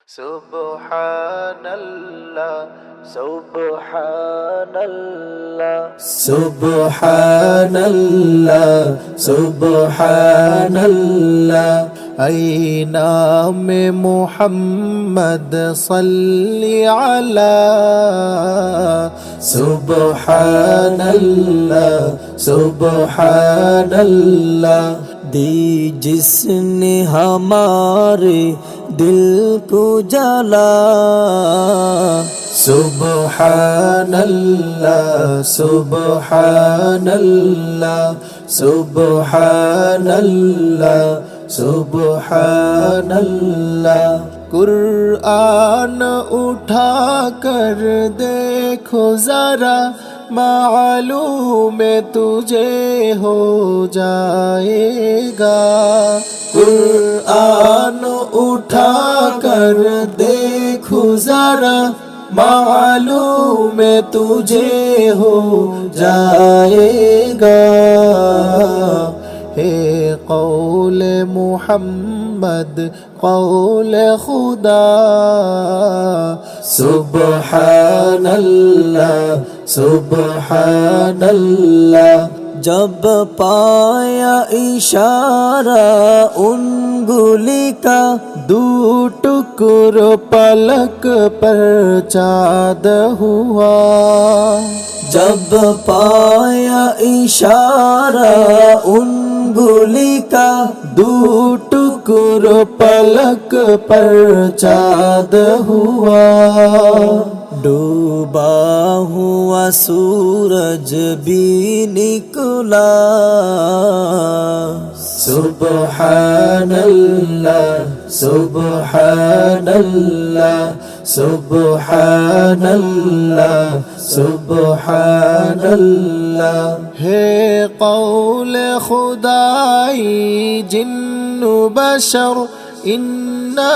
সুবহানাল্লাহ সুবহানাল্লাহ সুবহানাল্লাহ সুবহানাল্লাহ ऐ नाम मोहम्मद सल्ली अला सुबहानल्लाह सुबहानल्लाह दी जिसने हमारे दिल को जला सुबहानल्लाह सुबहानल्लाह सुबहानल्लाह सुबहानल्लाह कुरान उठा कर देखो जरा मालूम तुझे हो जाएगा कुरान उठा कर देखो जरा मालूम तुझे हो जाएगा हे कौल मुहम्मद कौल खुदा सुबहानल्लाह सुबहानल्लाह जब पाया इशारा उंगली का दो टुकड़ों पलक पर चाँद हुआ जब पाया इशारा उंगली का दो टुकड़ों पलक पर चाँद हुआ डूबा हुआ सूरज भी निकला सुबहानल्लाह सुबहानल्लाह सुबहानल्लाह सुबहानल्लाह हे कौल खुदाई जिन्नु बशर इन्ना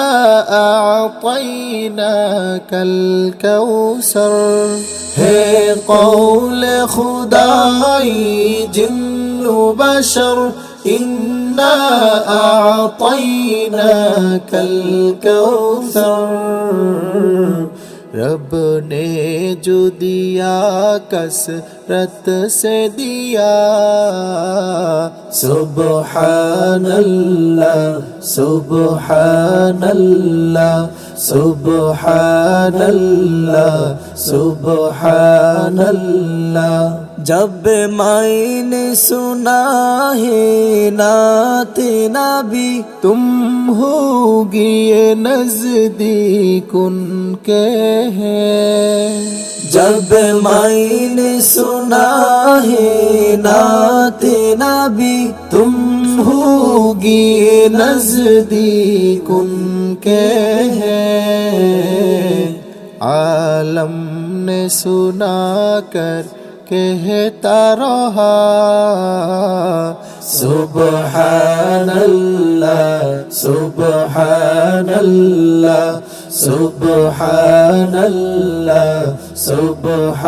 अअतैनाकल कौसर हे कौल खुदाई जिन्नु बशर इन्ना अअतैनाकल कौसर रब ने जो दिया कसरत से दिया सुबहानल्लाह सुबहानल्लाह सुबहानल्लाह सुबहानल्लाह जब मैंने सुना है नात नबी तुम होगी ये नज़दीक उनके हैं जब मैंने सुना है नात नबी तुम होगी ये नज़दीक उनके हैं आलम ने सुना कर कहता रहा सुबहानल्लाह सुबहानल्लाह सुबहानल्लाह सुबहानल्लाह